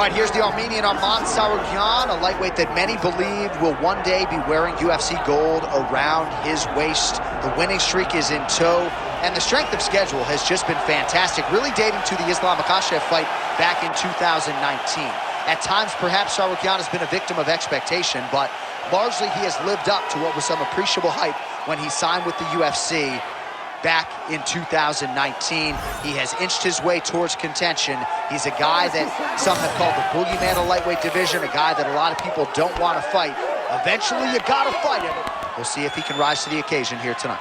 All right, here's the Armenian Arman Tsarukyan, a lightweight that many believe will one day be wearing UFC gold around his waist. The winning streak is in tow, and the strength of schedule has just been fantastic, really dating to the Islam Makhachev fight back in 2019. At times, perhaps Sharaputdin has been a victim of expectation, but largely he has lived up to what was some appreciable hype when he signed with the UFC back in 2019. He has inched his way towards contention. He's a guy that some have called the boogeyman of lightweight division, a guy that a lot of people don't want to fight. Eventually, you gotta fight him. We'll see if he can rise to the occasion here tonight.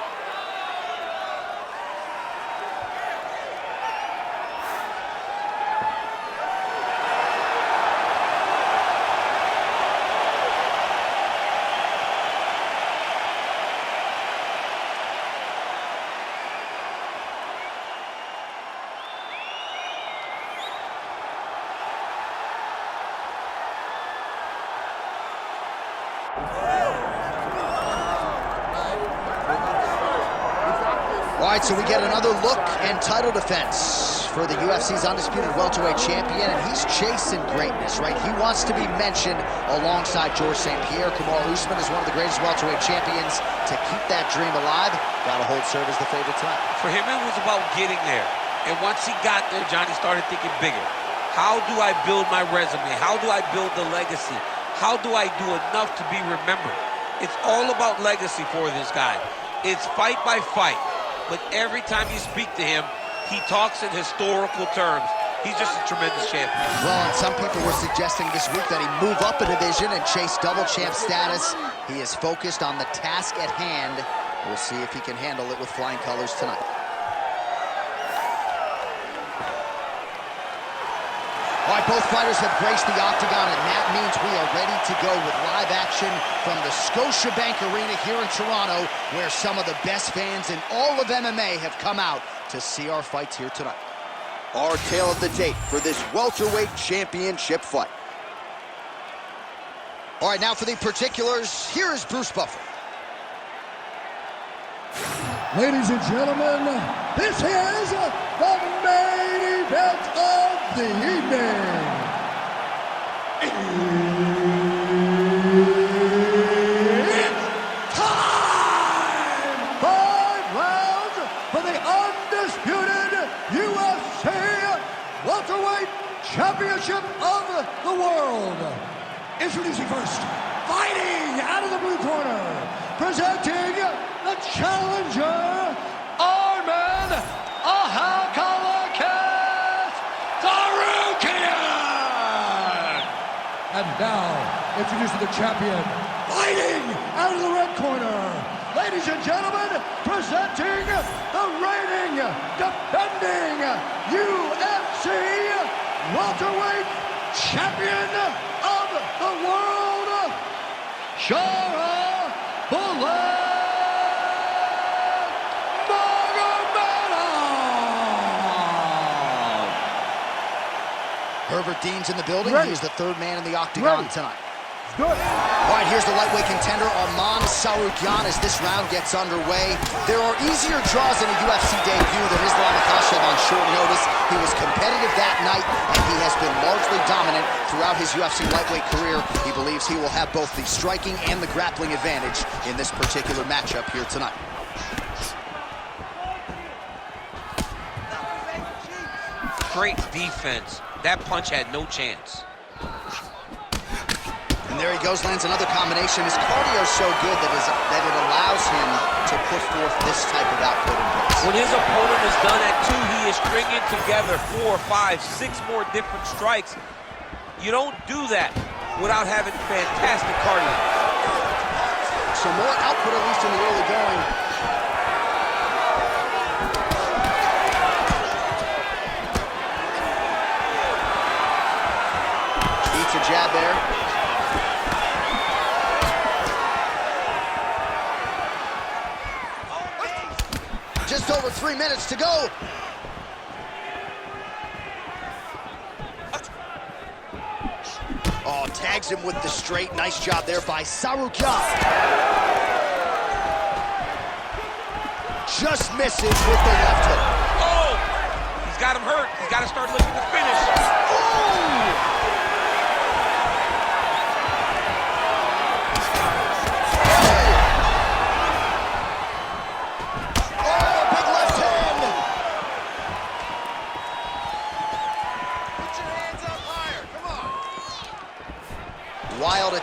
All right, so we get another look and title defense for the UFC's undisputed welterweight champion, and he's chasing greatness, right? He wants to be mentioned alongside George St. Pierre. Kamaru Usman is one of the greatest welterweight champions. To keep that dream alive, gotta hold serve as the favorite tonight. For him, it was about getting there. And once he got there, Johnny started thinking bigger. How do I build my resume? How do I build the legacy? How do I do enough to be remembered? It's all about legacy for this guy. It's fight by fight. But every time you speak to him, he talks in historical terms. He's just a tremendous champion. Well, and some people were suggesting this week that he move up a division and chase double champ status. He is focused on the task at hand. We'll see if he can handle it with flying colors tonight. All right, both fighters have graced the octagon, and that means we are ready to go with live action from the Scotiabank Arena here in Toronto, where some of the best fans in all of MMA have come out to see our fights here tonight. Our tale of the tape for this welterweight championship fight. All right, now for the particulars, here is Bruce Buffer. Ladies and gentlemen, this is the main event of the evening. It's time! 5 rounds for the undisputed UFC Welterweight Championship of the World. Introducing first, fighting out of the blue corner, presenting the challenger, Arman Tsarukyan! And now, introducing the champion, fighting out of the red corner, ladies and gentlemen, presenting the reigning, defending UFC welterweight champion of the world, Sharaputdin Magomedov! Herbert Dean's in the building. He is the third man in the octagon tonight. Good. All right, here's the lightweight contender, Arman Tsarukyan, as this round gets underway. There are easier draws in a UFC debut than Islam Makhachev on short notice. He was competitive that night, and he has been largely dominant throughout his UFC lightweight career. He believes he will have both the striking and the grappling advantage in this particular matchup here tonight. Great defense. That punch had no chance. And there he goes, lands another combination. His cardio is so good that it allows him to put forth this type of output in place. When his opponent is done at 2, he is stringing together 4, 5, 6 more different strikes. You don't do that without having fantastic cardio. So more output, at least in the early going. Eats a jab there. Just over 3 minutes to go. Oh, tags him with the straight. Nice job there by Tsarukyan. Just misses with the left hook. Oh! He's got him hurt. He's got to start looking to finish. Oh!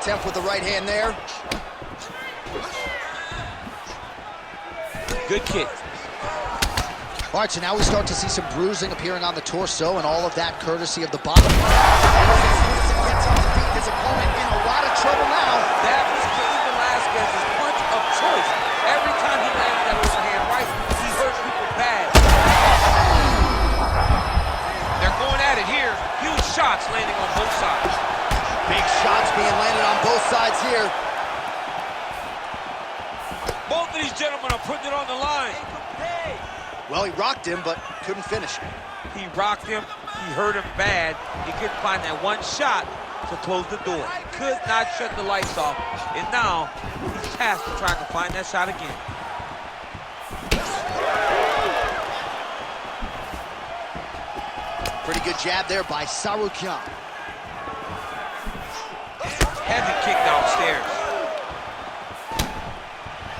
attempt with the right hand there. Good kick. All right, so now we start to see some bruising appearing on the torso, and all of that courtesy of the bottom. Gets up to beat his opponent in a lot of trouble now. That was Cain Velasquez's punch of choice. Every time he landed that overhand right, he hurt people bad. They're going at it here. Huge shots landing on both sides. Big shots being landed on both sides here. Both of these gentlemen are putting it on the line. Well, he rocked him, but couldn't finish him. He rocked him. He hurt him bad. He couldn't find that one shot to close the door. Could not shut the lights off. And now he's tasked to trying to find that shot again. Pretty good jab there by Tsarukyan. Heavy kick downstairs.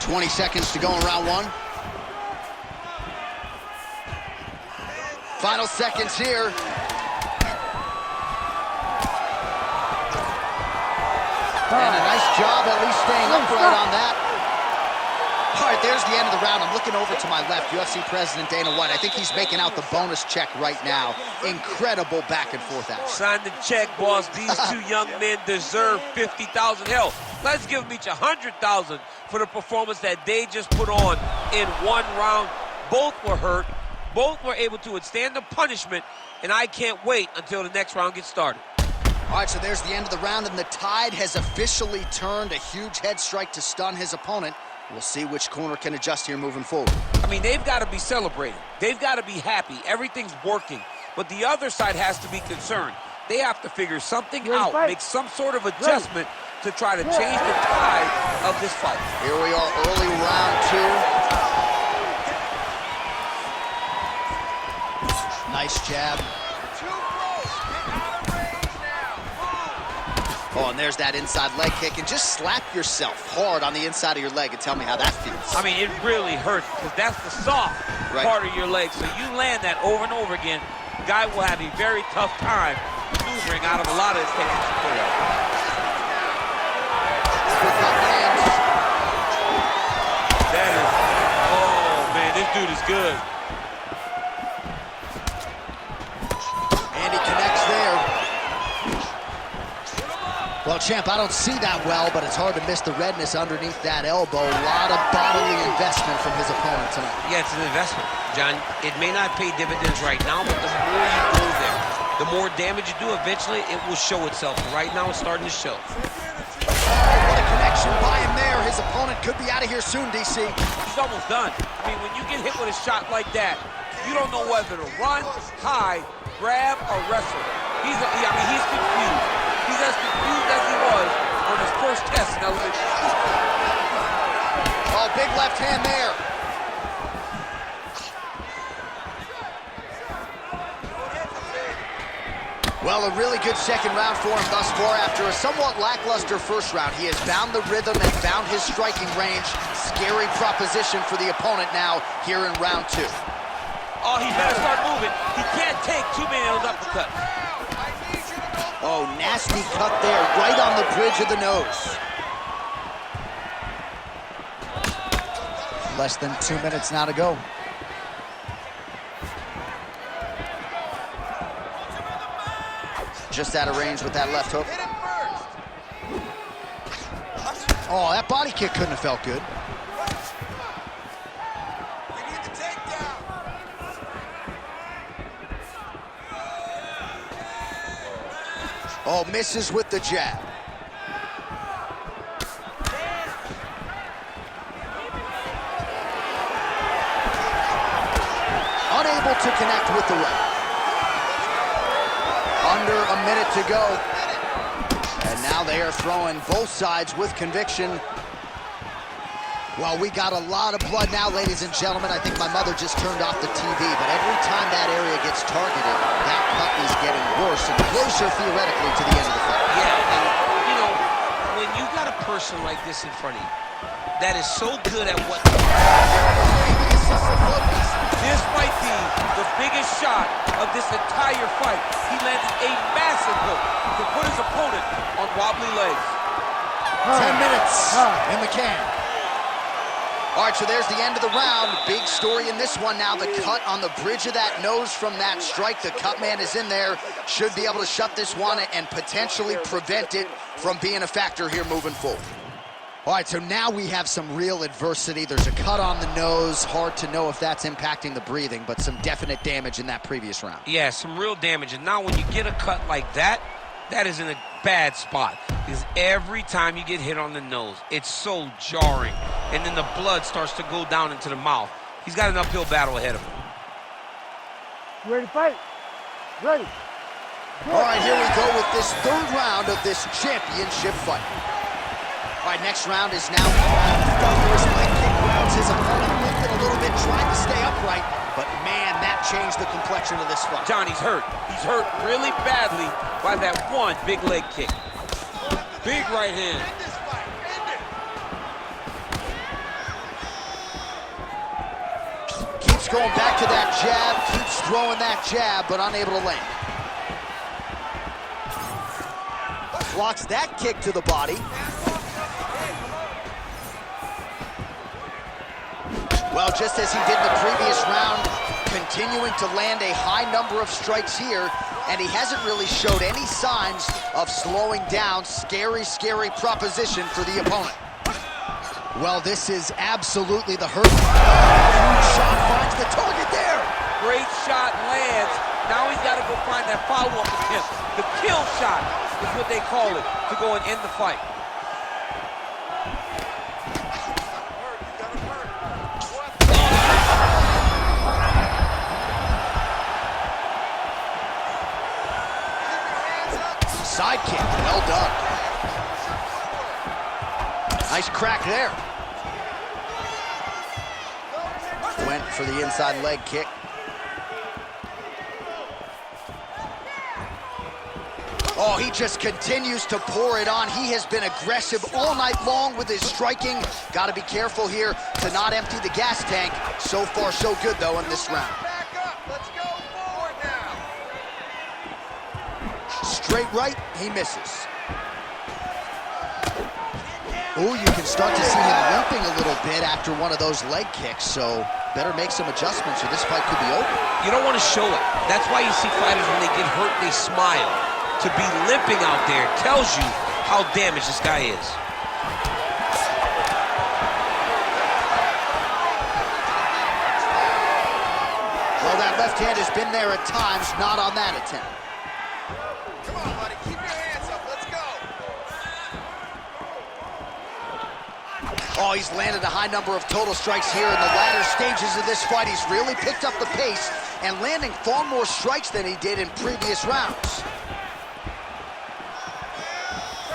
20 seconds to go in round one. Final seconds here. And a nice job at least staying upright on that. All right, there's the end of the round. I'm looking over to my left, UFC President Dana White. I think he's making out the bonus check right now. Incredible back and forth action. Sign the check, boss. These two young men deserve $50,000. Hell, let's give them each $100,000 for the performance that they just put on in one round. Both were hurt. Both were able to withstand the punishment, and I can't wait until the next round gets started. All right, so there's the end of the round, and the tide has officially turned. A huge head strike to stun his opponent. We'll see which corner can adjust here moving forward. I mean, they've got to be celebrating. They've got to be happy. Everything's working. But the other side has to be concerned. They have to figure something out, make some sort of adjustment to try to change the tide of this fight. Here we are, early round two. Nice jab. Oh, and there's that inside leg kick. And just slap yourself hard on the inside of your leg and tell me how that feels. I mean, it really hurts because that's the soft part of your leg. So you land that over and over again, the guy will have a very tough time maneuvering out of a lot of his techniques. That is, oh man, this dude is good. And he connects there. Well, champ, I don't see that well, but it's hard to miss the redness underneath that elbow. A lot of bodily investment from his opponent tonight. Yeah, it's an investment, John. It may not pay dividends right now, but the more you go there, the more damage you do, eventually it will show itself. Right now, it's starting to show. What a connection by him there. His opponent could be out of here soon, DC. He's almost done. I mean, when you get hit with a shot like that, you don't know whether to run, hide, grab, or wrestle. He's confused. He's as confused as he was on his first test in elevation. Oh, big left hand there. Well, a really good second round for him thus far. After a somewhat lackluster first round, he has found the rhythm and found his striking range. Scary proposition for the opponent now here in round two. Oh, he better start moving. He can't take too many of those uppercuts. Oh, nasty cut there, right on the bridge of the nose. Less than 2 minutes now to go. Just out of range with that left hook. Oh, that body kick couldn't have felt good. Oh, misses with the jab. Unable to connect with the right. Under a minute to go. And now they are throwing both sides with conviction. Well, we got a lot of blood now, ladies and gentlemen. I think my mother just turned off the TV, but every time that area gets targeted, that cut is getting worse and closer theoretically to the end of the fight. Yeah, and you know, when you got a person like this in front of you that is so good at what... This might be the biggest shot of this entire fight. He landed a massive hook to put his opponent on wobbly legs. 10 minutes in the can. All right, so there's the end of the round. Big story in this one now. The cut on the bridge of that nose from that strike. The cut man is in there. Should be able to shut this one and potentially prevent it from being a factor here moving forward. All right, so now we have some real adversity. There's a cut on the nose. Hard to know if that's impacting the breathing, but some definite damage in that previous round. Yeah, some real damage. And now when you get a cut like that, that is in a bad spot. Because every time you get hit on the nose, it's so jarring. And then the blood starts to go down into the mouth. He's got an uphill battle ahead of him. You ready to fight? Ready. All right, here we go with this third round of this championship fight. All right, next round is now thunderous leg kick rounds. His opponent lifted a little bit, trying to stay upright, but man, that changed the complexion of this fight. Johnny's hurt. He's hurt really badly by that one big leg kick. Big right hand. Keeps going back to that jab, keeps throwing that jab, but unable to land. Blocks that kick to the body. Well, just as he did in the previous round, continuing to land a high number of strikes here, and he hasn't really showed any signs of slowing down. Scary, scary proposition for the opponent. Well, this is absolutely the hurt. Huge shot finds the target there. Great shot lands. Now he's got to go find that follow-up attempt. The kill shot is what they call it, to go and end the fight. Side kick, well done. Nice crack there. Went for the inside leg kick. Oh, he just continues to pour it on. He has been aggressive all night long with his striking. Got to be careful here to not empty the gas tank. So far, so good, though, in this round. Straight right, he misses. Oh, you can start to see him limping a little bit after one of those leg kicks, so better make some adjustments or this fight could be over. You don't want to show it. That's why you see fighters, when they get hurt, they smile. To be limping out there tells you how damaged this guy is. Well, that left hand has been there at times, not on that attempt. Come on, buddy, keep your hands up, let's go. Oh, he's landed a high number of total strikes here in the latter stages of this fight. He's really picked up the pace and landing far more strikes than he did in previous rounds.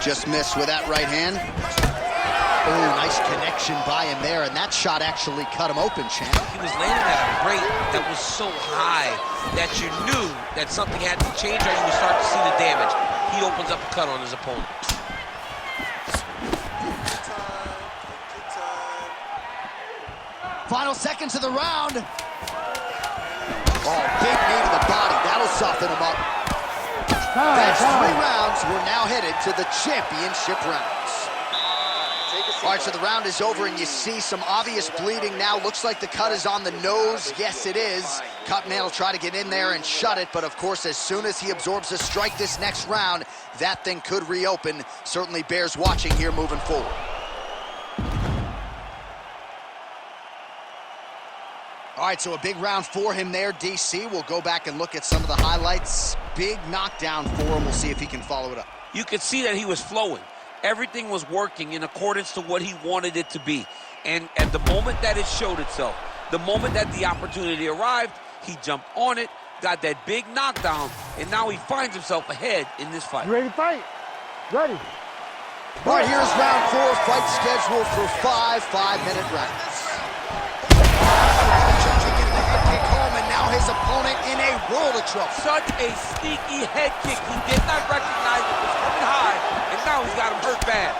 Just missed with that right hand. Oh, nice connection by him there, and that shot actually cut him open, champ. He was landing at a rate that was so high that you knew that something had to change or you would start to see the damage. He opens up a cut on his opponent. Final seconds of the round. Oh, big knee to the body. That'll soften him up. That's 3 rounds. We're now headed to the championship rounds. All right, so the round is over, and you see some obvious bleeding now. Looks like the cut is on the nose. Yes, it is. Cut man will try to get in there and shut it, but of course, as soon as he absorbs a strike this next round, that thing could reopen. Certainly bears watching here moving forward. All right, so a big round for him there, DC. We'll go back and look at some of the highlights. Big knockdown for him. We'll see if he can follow it up. You could see that he was flowing. Everything was working in accordance to what he wanted it to be. And at the moment that it showed itself, the moment that the opportunity arrived, he jumped on it, got that big knockdown, and now he finds himself ahead in this fight. You ready to fight? Ready. All right, here's round 4, fight scheduled for 5 5-minute rounds. His opponent in a world of trouble. Such a sneaky head kick. He did not recognize it was coming high, and now he's got him hurt bad.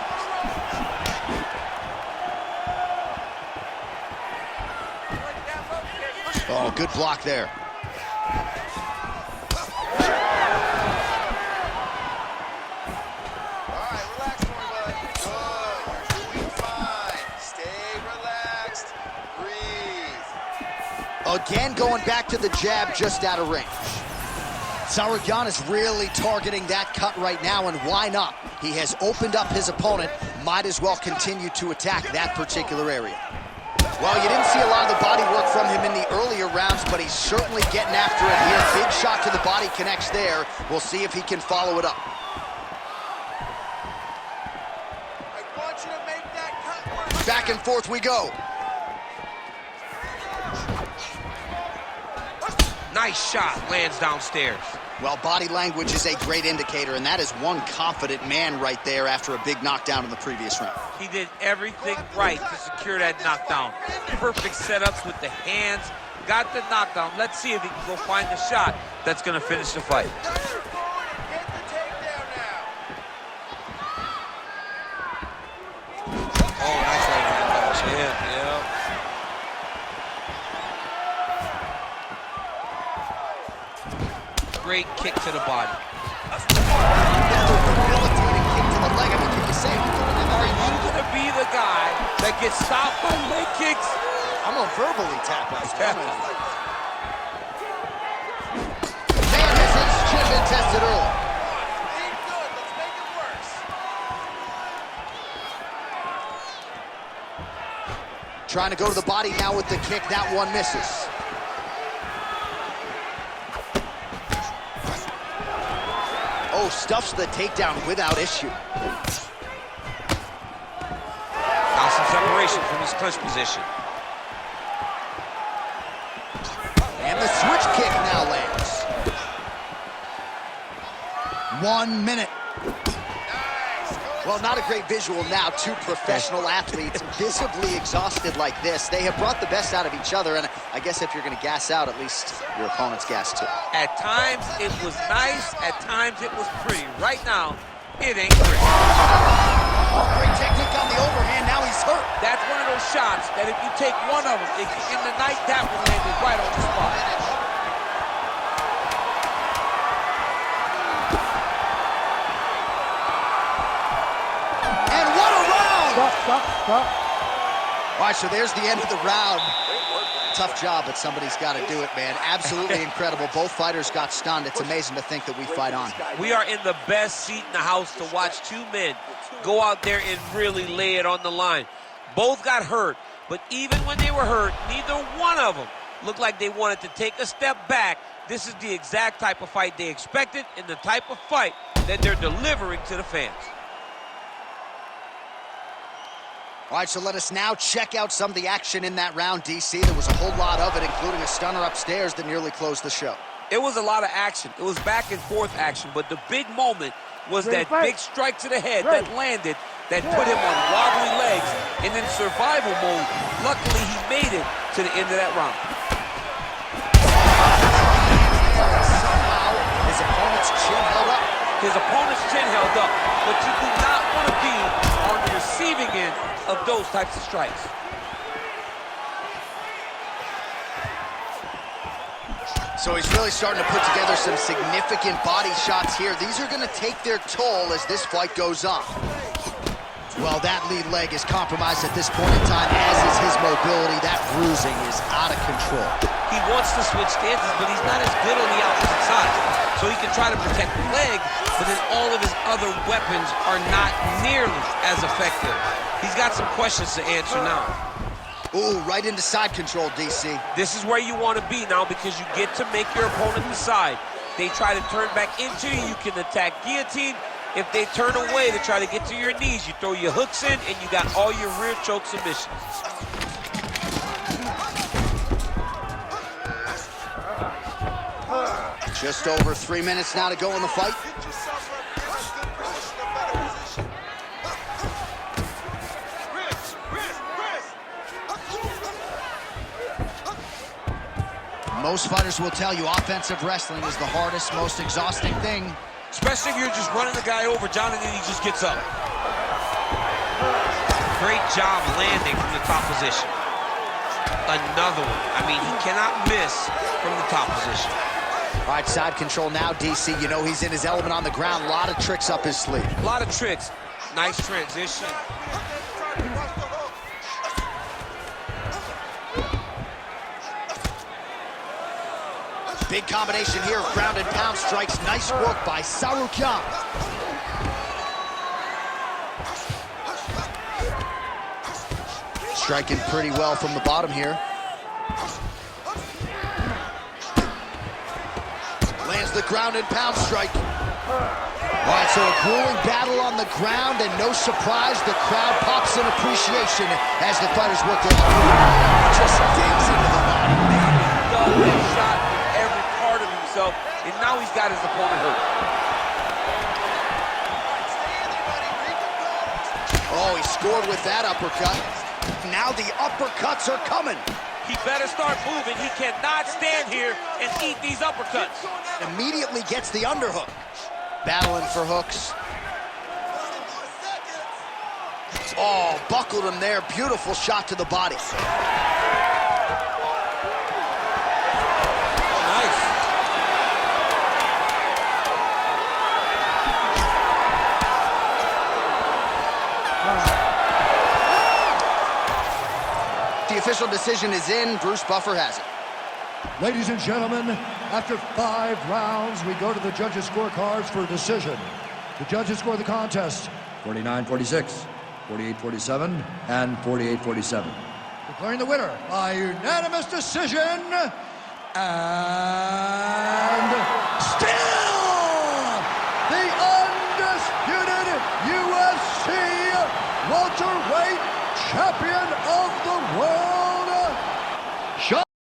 Oh, good block there. All right, relax for me, bud. Good. Again, going back to the jab just out of range. Tsarukyan is really targeting that cut right now, and why not? He has opened up his opponent. Might as well continue to attack that particular area. Well, you didn't see a lot of the body work from him in the earlier rounds, but he's certainly getting after it here. Big shot to the body connects there. We'll see if he can follow it up. I want you to make that cut work. Back and forth we go. Nice shot, lands downstairs. Well, body language is a great indicator, and that is one confident man right there after a big knockdown in the previous round. He did everything right to secure that knockdown. Perfect setups with the hands, got the knockdown. Let's see if he can go find the shot that's gonna finish the fight. Get the takedown now. Oh, nice right hand dodge. Yeah. Great kick to the body. Another debilitating kick to the leg. I mean, can you say Are you gonna be the guy that gets stopped by leg kicks? I'm gonna verbally tap out. Man, his chin been tested early. Ain't good. Let's make it worse. Trying to go to the body now with the kick. That one misses. Oh, stuffs the takedown without issue. Now some separation from his clinch position. And the switch kick now lands. 1 minute. Well, not a great visual now. Two professional athletes visibly exhausted like this. They have brought the best out of each other, and I guess if you're going to gas out, at least your opponent's gas too. At times, it was nice. At times, it was pretty. Right now, it ain't pretty. Oh, great technique on the overhand. Now he's hurt. That's one of those shots that if you take one of them, in the night, that one landed right on the spot. And what a round! Stop. All right, so there's the end of the round. Tough job, but somebody's got to do it, man. Absolutely incredible. Both fighters got stunned. It's amazing to think that we fight on. We are in the best seat in the house to watch two men go out there and really lay it on the line. Both got hurt, but even when they were hurt, neither one of them looked like they wanted to take a step back. This is the exact type of fight they expected and the type of fight that they're delivering to the fans. All right, so let us now check out some of the action in that round, DC. There was a whole lot of it, including a stunner upstairs that nearly closed the show. It was a lot of action. It was back and forth action, but the big moment was that big strike to the head that landed, that put him on wobbly legs, and in survival mode, luckily he made it to the end of that round. Somehow, his opponent's chin held up. His opponent's chin held up, but you do not want to be on the receiving end of those types of strikes. So he's really starting to put together some significant body shots here. These are going to take their toll as this fight goes on. Well, that lead leg is compromised at this point in time, as is his mobility. That bruising is out of control. He wants to switch stances, but he's not as good on the opposite side. So he can try to protect the leg, but then all of his other weapons are not nearly as effective. He's got some questions to answer now. Ooh, right into side control, DC. This is where you want to be now because you get to make your opponent decide. They try to turn back into you, you can attack guillotine. If they turn away to try to get to your knees, you throw your hooks in and you got all your rear choke submissions. Just over 3 minutes now to go in the fight. Get yourself in a good position, a better position. Most fighters will tell you offensive wrestling is the hardest, most exhausting thing. Especially if you're just running the guy over, John, and then he just gets up. Great job landing from the top position. Another one. I mean, he cannot miss from the top position. All right, side control now, DC. You know he's in his element on the ground. A lot of tricks up his sleeve. A lot of tricks. Nice transition. Big combination here of ground and pound strikes. Nice work by Tsarukyan. Striking pretty well from the bottom here. Lands the ground and pound strike. All right, so a grueling battle on the ground, and no surprise, the crowd pops in appreciation as the fighters work their just digs into the body. He shot every part of himself, and now he's got his opponent hurt. Oh, he scored with that uppercut. Now the uppercuts are coming. He better start moving. He cannot stand here and eat these uppercuts. Immediately gets the underhook. Battling for hooks. Oh, buckled him there. Beautiful shot to the body. Nice. The official decision is in. Bruce Buffer has it. Ladies and gentlemen, after 5 rounds, we go to the judges' scorecards for a decision. The judges score the contest 49-46, 48-47, and 48-47. Declaring the winner by unanimous decision, and still the undisputed UFC welterweight champion of the world,